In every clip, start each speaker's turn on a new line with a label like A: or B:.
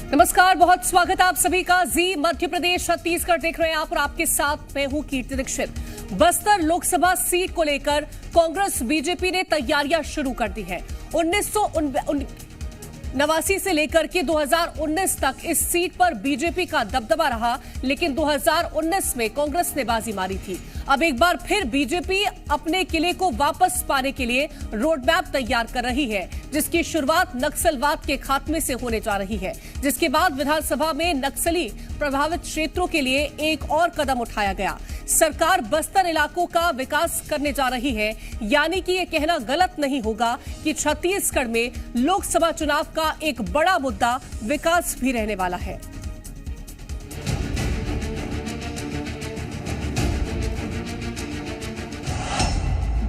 A: नमस्कार, बहुत स्वागत है आप सभी का। जी मध्य प्रदेश छत्तीसगढ़ देख रहे हैं आप और आपके साथ मैं हूं कीर्ति दीक्षित। बस्तर लोकसभा सीट को लेकर कांग्रेस बीजेपी ने तैयारियां शुरू कर दी है। 1989 से लेकर के 2019 तक इस सीट पर बीजेपी का दबदबा रहा, लेकिन 2019 में कांग्रेस ने बाजी मारी थी। अब एक बार फिर बीजेपी अपने किले को वापस पाने के लिए रोड मैप तैयार कर रही है, जिसकी शुरुआत नक्सलवाद के खात्मे से होने जा रही है, जिसके बाद विधानसभा में नक्सली प्रभावित क्षेत्रों के लिए एक और कदम उठाया गया। सरकार बस्तर इलाकों का विकास करने जा रही है, यानी कि यह कहना गलत नहीं होगा कि छत्तीसगढ़ में लोकसभा चुनाव का एक बड़ा मुद्दा विकास भी रहने वाला है।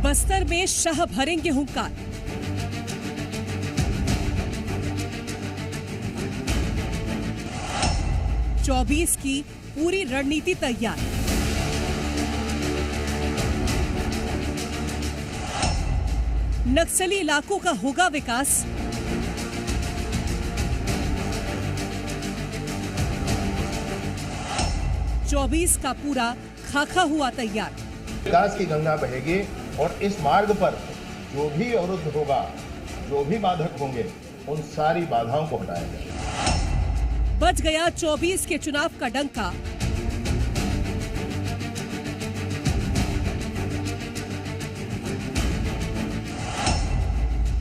A: बस्तर में शाह भरेंगे हुंकार। चौबीस की पूरी रणनीति तैयार। नक्सली इलाकों का होगा विकास। चौबीस का पूरा खाका हुआ तैयार।
B: विकास की गंगा बहेगी और इस मार्ग पर जो भी अवरुद्ध होगा, जो भी बाधक होंगे, उन सारी बाधाओं को हटाया जाएगा।
A: बज गया 24 के चुनाव का डंका।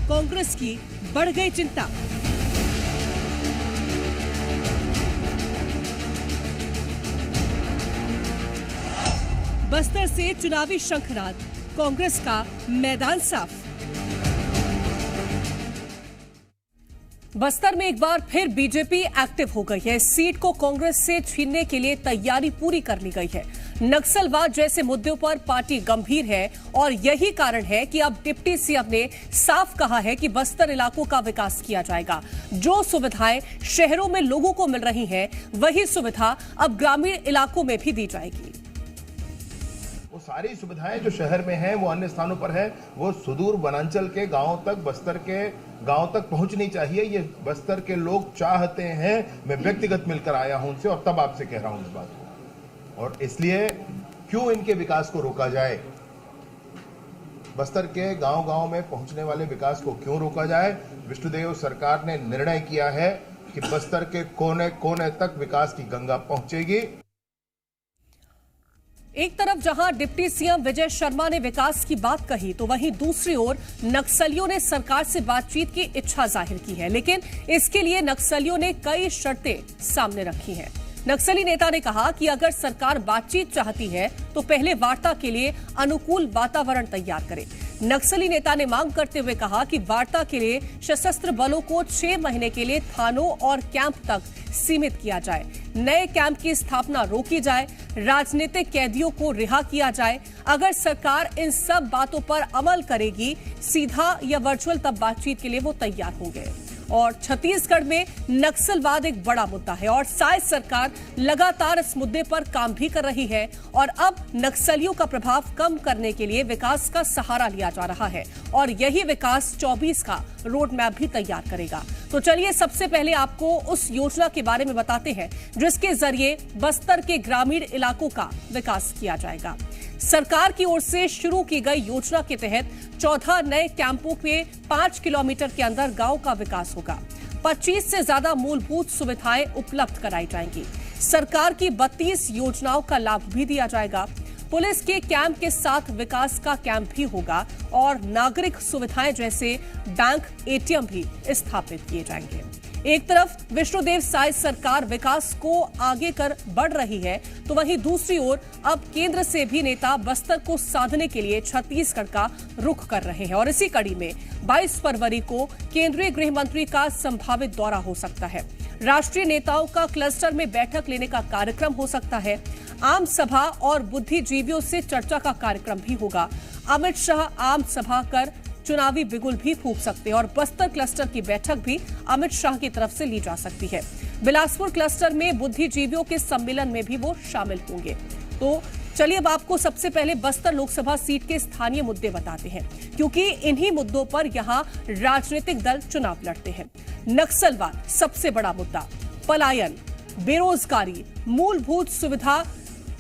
A: कांग्रेस की बढ़ गई चिंता। बस्तर से चुनावी शंखनाद, कांग्रेस का मैदान साफ। बस्तर में एक बार फिर बीजेपी एक्टिव हो गई है। सीट को कांग्रेस से छीनने के लिए तैयारी पूरी कर ली गई है। नक्सलवाद जैसे मुद्दों पर पार्टी गंभीर है और यही कारण है कि अब डिप्टी सीएम ने साफ कहा है कि बस्तर इलाकों का विकास किया जाएगा। जो सुविधाएं शहरों में लोगों को मिल रही हैं, वही सुविधा अब ग्रामीण इलाकों में भी दी जाएगी।
B: वो सारी सुविधाएं जो शहर में हैं, वो अन्य स्थानों पर है, वो सुदूर वनांचल के गांवों तक, बस्तर के गांव तक पहुंचनी चाहिए। ये बस्तर के लोग चाहते हैं। मैं व्यक्तिगत मिलकर आया हूं उनसे और तब आपसे कह रहा हूं इस बात को। और इसलिए क्यों इनके विकास को रोका जाए, बस्तर के गांव-गांव में पहुंचने वाले विकास को क्यों रोका जाए। विष्णुदेव सरकार ने निर्णय किया है कि बस्तर के कोने-कोने तक विकास की गंगा पहुंचेगी।
A: एक तरफ जहां डिप्टी सीएम विजय शर्मा ने विकास की बात कही, तो वहीं दूसरी ओर नक्सलियों ने सरकार से बातचीत की इच्छा जाहिर की है, लेकिन इसके लिए नक्सलियों ने कई शर्तें सामने रखी हैं। नक्सली नेता ने कहा कि अगर सरकार बातचीत चाहती है तो पहले वार्ता के लिए अनुकूल वातावरण तैयार करे। नक्सली नेता ने मांग करते हुए कहा कि वार्ता के लिए सशस्त्र बलों को 6 महीने के लिए थानों और कैंप तक सीमित किया जाए, नए कैंप की स्थापना रोकी जाए, राजनीतिक कैदियों को रिहा किया जाए। अगर सरकार इन सब बातों पर अमल करेगी, सीधा या वर्चुअल, तब बातचीत के लिए वो तैयार होंगे। और छत्तीसगढ़ में नक्सलवाद एक बड़ा मुद्दा है और शायद सरकार लगातार इस मुद्दे पर काम भी कर रही है और अब नक्सलियों का प्रभाव कम करने के लिए विकास का सहारा लिया जा रहा है और यही विकास 24 का रोड मैप भी तैयार करेगा। तो चलिए सबसे पहले आपको उस योजना के बारे में बताते हैं जिसके जरिए बस्तर के ग्रामीण इलाकों का विकास किया जाएगा। सरकार की ओर से शुरू की गई योजना के तहत 14 नए कैंपों में 5 किलोमीटर के अंदर गांव का विकास होगा। 25 से ज्यादा मूलभूत सुविधाएं उपलब्ध कराई जाएंगी। सरकार की 32 योजनाओं का लाभ भी दिया जाएगा। पुलिस के कैंप के साथ विकास का कैंप भी होगा और नागरिक सुविधाएं जैसे बैंक, एटीएम भी स्थापित किए जाएंगे। एक तरफ विष्णुदेव साय सरकार विकास को आगे कर बढ़ रही है, तो वहीं दूसरी ओर अब केंद्र से भी नेता बस्तर को साधने के लिए छत्तीसगढ़ का रुख कर रहे हैं और इसी कड़ी में 22 फरवरी को केंद्रीय गृह मंत्री का संभावित दौरा हो सकता है। राष्ट्रीय नेताओं का क्लस्टर में बैठक लेने का कार्यक्रम हो सकता है। आम सभा और बुद्धिजीवियों से चर्चा का कार्यक्रम भी होगा। अमित शाह आम सभा कर चुनावी बिगुल भी फूंक सकते हैं और बस्तर क्लस्टर की बैठक भी अमित शाह की तरफ से ली जा सकती है। बिलासपुर क्लस्टर में बुद्धिजीवियों के सम्मेलन में भी वो शामिल होंगे। तो चलिए अब आपको सबसे पहले बस्तर लोकसभा सीट के स्थानीय मुद्दे बताते हैं, क्योंकि इन्हीं मुद्दों पर यहां राजनीतिक दल चुनाव लड़ते हैं। नक्सलवाद सबसे बड़ा मुद्दा। पलायन, बेरोजगारी, मूलभूत सुविधा,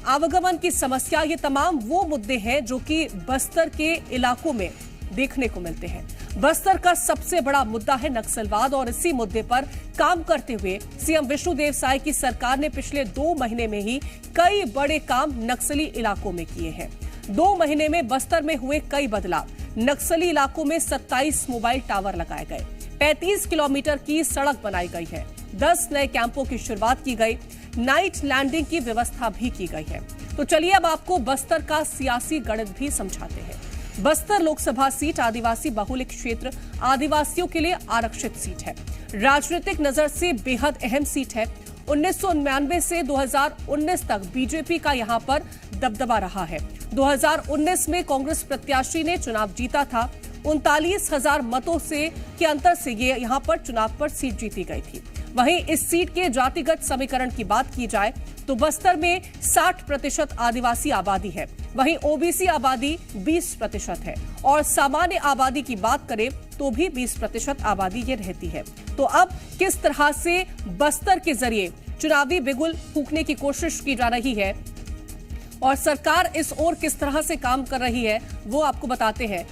A: आवागमन की समस्या, ये तमाम वो मुद्दे हैं जो कि बस्तर के इलाकों में देखने को मिलते हैं। बस्तर का सबसे बड़ा मुद्दा है नक्सलवाद और इसी मुद्दे पर काम करते हुए सीएम विष्णुदेव साय की सरकार ने पिछले 2 महीने में ही कई बड़े काम नक्सली इलाकों में किए हैं। 2 महीने में बस्तर में हुए कई बदलाव। नक्सली इलाकों में 27 मोबाइल टावर लगाए गए, 35 किलोमीटर की सड़क बनाई गई है, 10 नए कैंपों की शुरुआत की गई, नाइट लैंडिंग की व्यवस्था भी की गई है। तो चलिए अब आपको बस्तर का सियासी गणित भी समझाते हैं। बस्तर लोकसभा सीट आदिवासी बहुल क्षेत्र, आदिवासियों के लिए आरक्षित सीट है। राजनीतिक नजर से बेहद अहम सीट है। 1999 से 2019 तक बीजेपी का यहां पर दबदबा रहा है। 2019 में कांग्रेस प्रत्याशी ने चुनाव जीता था। 39,000 मतों से के अंतर से ये यहां पर चुनाव पर सीट जीती गई थी। वहीं इस सीट के जातिगत समीकरण की बात की जाए तो बस्तर में 60% आदिवासी आबादी है, वहीं ओबीसी आबादी 20% है और सामान्य आबादी की बात करें तो भी 20% आबादी ये रहती है। तो अब किस तरह से बस्तर के जरिए चुनावी बिगुल फूंकने की कोशिश की जा रही है और सरकार इस ओर किस तरह से काम कर रही है वो आपको बताते हैं।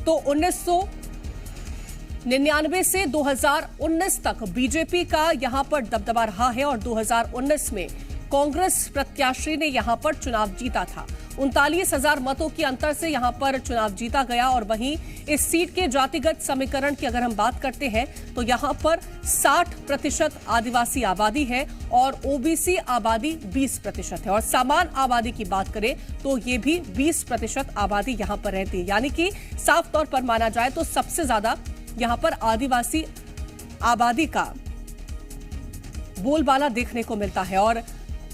A: तो 1999 से 2019 तक बीजेपी का यहां पर दबदबा रहा है और 2019 में कांग्रेस प्रत्याशी ने यहां पर चुनाव जीता था। 39,000 मतों के अंतर से यहां पर चुनाव जीता गया और वहीं इस सीट के जातिगत समीकरण की अगर हम बात करते हैं तो यहां पर 60% आदिवासी आबादी है और ओबीसी आबादी 20% है और सामान्य आबादी की बात करें तो ये भी 20% आबादी यहां पर रहती है। यानी कि साफ तौर पर माना जाए तो सबसे ज्यादा यहां पर आदिवासी आबादी का बोलबाला देखने को मिलता है। और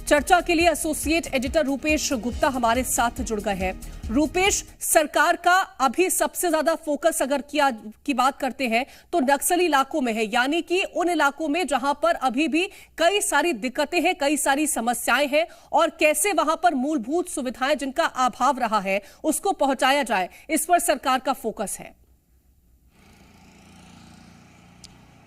A: चर्चा के लिए एसोसिएट एडिटर रूपेश गुप्ता हमारे साथ जुड़ गए हैं। रूपेश, सरकार का अभी सबसे ज्यादा फोकस अगर की बात करते हैं तो नक्सली इलाकों में है, यानी कि उन इलाकों में जहां पर अभी भी कई सारी दिक्कतें हैं, कई सारी समस्याएं हैं और कैसे वहां पर मूलभूत सुविधाएं जिनका अभाव रहा है उसको पहुंचाया जाए, इस पर सरकार का फोकस है।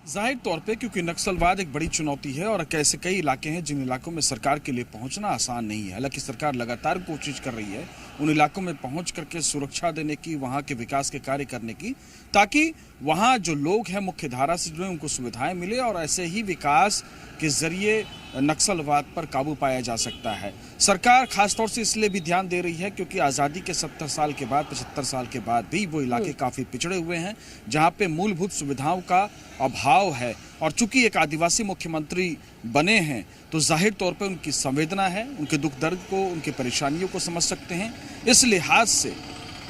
C: जाहिर तौर पे क्योंकि नक्सलवाद एक बड़ी चुनौती है और ऐसे कई इलाके हैं जिन इलाकों में सरकार के लिए पहुंचना आसान नहीं है। हालांकि सरकार लगातार कोशिश कर रही है उन इलाकों में पहुंच करके सुरक्षा देने की, वहां के विकास के कार्य करने की, ताकि वहां जो लोग हैं मुख्य धारा से जुड़े उनको सुविधाएं मिले और ऐसे ही विकास के जरिए नक्सलवाद पर काबू पाया जा सकता है। सरकार खासतौर से इसलिए भी ध्यान दे रही है क्योंकि आज़ादी के 70 साल के बाद, 75 साल के बाद भी वो इलाके काफ़ी पिछड़े हुए हैं जहां पे मूलभूत सुविधाओं का अभाव है। और चूंकि एक आदिवासी मुख्यमंत्री बने हैं तो जाहिर तौर पे उनकी संवेदना है, उनके दुख दर्द को, उनकी परेशानियों को समझ सकते हैं। इस लिहाज से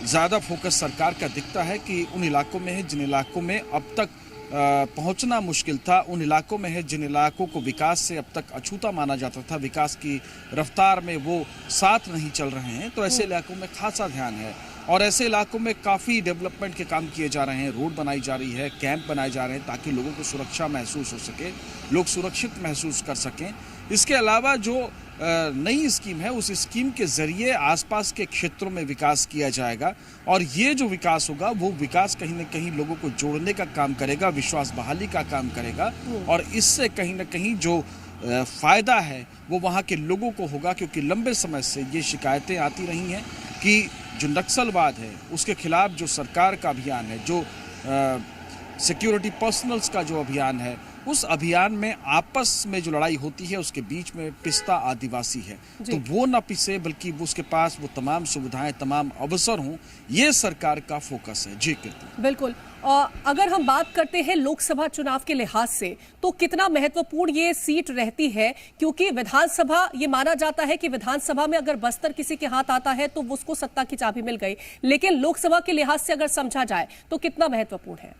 C: ज़्यादा फोकस सरकार का दिखता है कि उन इलाकों में है जिन इलाकों में अब तक पहुंचना मुश्किल था, उन इलाकों में है जिन इलाकों को विकास से अब तक अछूता माना जाता था, विकास की रफ्तार में वो साथ नहीं चल रहे हैं, तो ऐसे इलाकों में खासा ध्यान है। और ऐसे इलाकों में काफ़ी डेवलपमेंट के काम किए जा रहे हैं, रोड बनाई जा रही है, कैंप बनाए जा रहे हैं ताकि लोगों को सुरक्षा महसूस हो सके, लोग सुरक्षित महसूस कर सकें। इसके अलावा जो नई स्कीम है उस स्कीम के जरिए आसपास के क्षेत्रों में विकास किया जाएगा और ये जो विकास होगा वो विकास कहीं ना कहीं लोगों को जोड़ने का काम करेगा, विश्वास बहाली का काम करेगा और इससे कहीं ना कहीं जो फायदा है वो वहाँ के लोगों को होगा। क्योंकि लंबे समय से ये शिकायतें आती रही हैं कि जो नक्सलवाद है उसके खिलाफ जो सरकार का अभियान है, जो सिक्योरिटी पर्सनल्स का जो अभियान है, उस अभियान में आपस में जो लड़ाई होती है उसके बीच में पिसता आदिवासी है, तो वो न पिसे बल्कि उसके पास वो तमाम सुविधाएं, तमाम अवसर हों, ये सरकार का फोकस है। जी
A: बिल्कुल। अगर हम बात करते हैं लोकसभा चुनाव के लिहाज से तो कितना महत्वपूर्ण ये सीट रहती है, क्योंकि विधानसभा ये माना जाता है कि विधानसभा में अगर बस्तर किसी के हाथ आता है तो उसको सत्ता की चाबी मिल गई, लेकिन लोकसभा के लिहाज से अगर समझा जाए तो कितना महत्वपूर्ण है?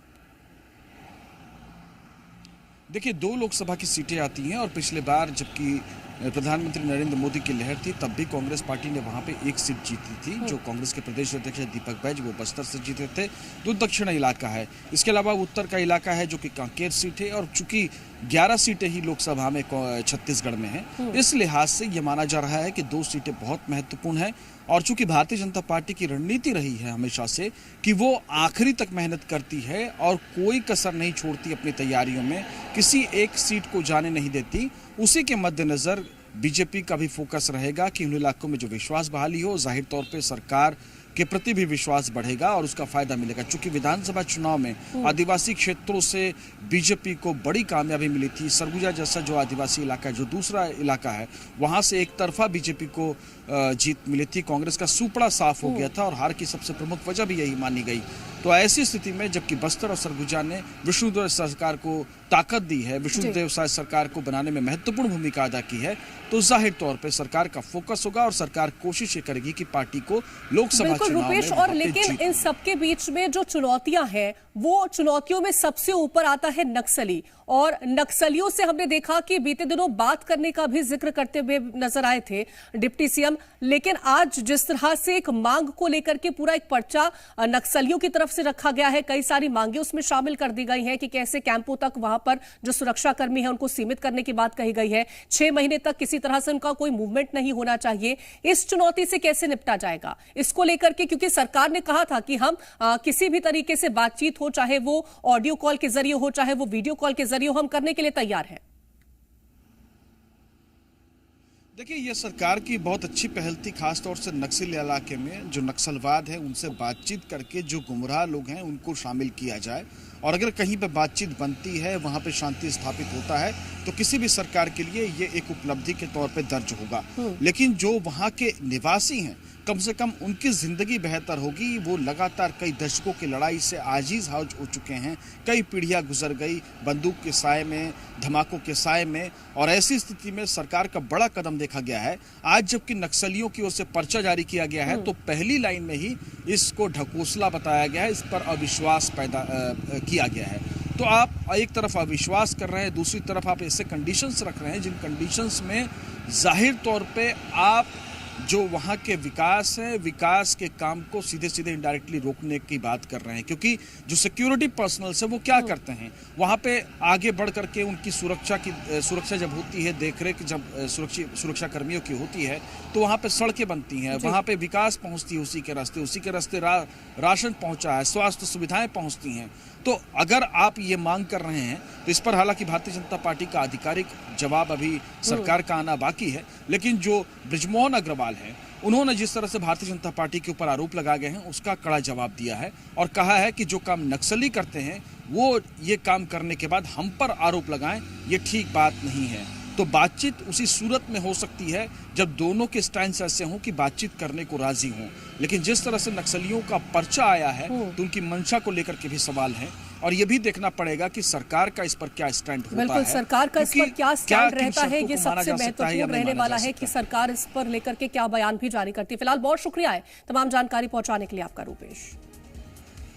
C: देखिए, 2 लोकसभा की सीटें आती हैं और पिछले बार जबकि प्रधानमंत्री नरेंद्र मोदी की लहर थी तब भी कांग्रेस पार्टी ने वहां पे 1 सीट जीती थी। जो कांग्रेस के प्रदेश अध्यक्ष दीपक बैज वो बस्तर से जीते थे। जो दक्षिण इलाका है, इसके अलावा उत्तर का इलाका है जो कि कांकेर सीट है और चूंकि 11 सीटें ही लोकसभा में छत्तीसगढ़ में है, इस लिहाज से ये माना जा रहा है कि 2 सीटें बहुत महत्वपूर्ण है और चूंकि भारतीय जनता पार्टी की रणनीति रही है हमेशा से कि वो आखिरी तक मेहनत करती है और कोई कसर नहीं छोड़ती अपनी तैयारियों में, किसी एक सीट को जाने नहीं देती, उसी के मद्देनजर बीजेपी का भी फोकस रहेगा कि उन इलाकों में जो विश्वास बहाली हो, जाहिर तौर पे सरकार के प्रति भी विश्वास बढ़ेगा और उसका फायदा मिलेगा। चूंकि विधानसभा चुनाव में आदिवासी क्षेत्रों से बीजेपी को बड़ी कामयाबी मिली थी। सरगुजा जैसा जो आदिवासी इलाका है, जो दूसरा इलाका है, वहां से एक तरफा बीजेपी को जीत मिली थी। कांग्रेस का सुपड़ा साफ हो गया था और हार की सबसे प्रमुख वजह भी यही मानी गई। तो ऐसी स्थिति में जबकि बस्तर और सरगुजा ने विष्णुदेव सरकार को ताकत दी है, विष्णुदेव सरकार को बनाने में महत्वपूर्ण भूमिका अदा की है, तो जाहिर तौर पे सरकार का फोकस होगा और सरकार कोशिश ये करेगी कि पार्टी को लोकसभा चुनाव में
A: और लेकिन इन सबके बीच में जो चुनौतियां हैं, वो चुनौतियों में सबसे ऊपर आता है नक्सली। और नक्सलियों से हमने देखा कि बीते दिनों बात करने का भी जिक्र करते हुए नजर आए थे डिप्टी सीएम, लेकिन आज जिस तरह से एक मांग को लेकर के पूरा एक पर्चा नक्सलियों की तरफ से रखा गया है, कई सारी मांगे उसमें शामिल कर दी गई हैं कि कैसे कैंपों तक वहां पर जो सुरक्षा कर्मी है उनको सीमित करने की बात कही गई है। 6 महीने तक किसी तरह से उनका कोई मूवमेंट नहीं होना चाहिए। इस चुनौती से कैसे निपटा जाएगा इसको लेकर के, क्योंकि सरकार ने कहा था कि हम किसी भी तरीके से बातचीत हो, चाहे वो ऑडियो कॉल के जरिए हो, चाहे वो वीडियो कॉल के जरिए हो, हम करने के लिए तैयार हैं।
C: देखिए, ये सरकार की बहुत अच्छी पहल थी, खासतौर से नक्सली इलाके में जो नक्सलवाद है उनसे बातचीत करके जो गुमराह लोग हैं उनको शामिल किया जाए, और अगर कहीं पे बातचीत बनती है, वहां पे शांति स्थापित होता है, तो किसी भी सरकार के लिए ये एक उपलब्धि के तौर पे दर्ज होगा। लेकिन जो वहां के निवासी हैं, कम से कम उनकी जिंदगी बेहतर होगी। वो लगातार कई दशकों की लड़ाई से आजीज हो चुके हैं, कई पीढ़ियां गुजर गई बंदूक के साए में, धमाकों के साए में, और ऐसी स्थिति में सरकार का बड़ा कदम देखा गया है। आज जबकि नक्सलियों की ओर से पर्चा जारी किया गया है, तो पहली लाइन में ही इसको ढकोसला बताया गया है, इस पर अविश्वास पैदा किया गया है। तो आप एक तरफ अविश्वास कर रहे हैं, दूसरी तरफ आप ऐसे कंडीशंस रख रहे हैं जिन कंडीशंस में जाहिर तौर पे आप जो वहाँ के विकास है, विकास के काम को सीधे सीधे इनडायरेक्टली रोकने की बात कर रहे हैं। क्योंकि जो सिक्योरिटी पर्सनल्स है वो क्या करते हैं, वहाँ पे आगे बढ़ करके उनकी सुरक्षा जब होती है, देखरेख जब सुरक्षा कर्मियों की होती है, तो वहाँ पे सड़कें बनती हैं, वहाँ पे विकास पहुँचती है, उसी के रास्ते राशन पहुँचा है, स्वास्थ्य सुविधाएं पहुँचती हैं। तो अगर आप ये मांग कर रहे हैं, तो इस पर हालांकि भारतीय जनता पार्टी का आधिकारिक जवाब अभी सरकार का आना बाकी है, लेकिन जो बृजमोहन अग्रवाल हैं, उन्होंने जिस तरह से भारतीय जनता पार्टी के ऊपर आरोप लगाए गए हैं उसका कड़ा जवाब दिया है और कहा है कि जो काम नक्सली करते हैं वो ये काम करने के बाद हम पर आरोप लगाएं, ये ठीक बात नहीं है। तो बातचीत उसी सूरत में हो सकती है जब दोनों के स्टैंड ऐसे हों कि बातचीत करने को राजी हों। लेकिन जिस तरह से नक्सलियों का पर्चा आया है, तो उनकी मंशा को लेकर के भी सवाल है, और ये भी देखना पड़ेगा कि सरकार का इस पर क्या स्टैंड होता है।
A: बिल्कुल, सरकार का इस पर क्या स्टैंड रहता है, ये सबसे महत्वपूर्ण रहने वाला है कि सरकार इस पर लेकर के क्या बयान भी जारी करती है। फिलहाल बहुत शुक्रिया है तमाम जानकारी पहुंचाने के लिए आपका, रूपेश।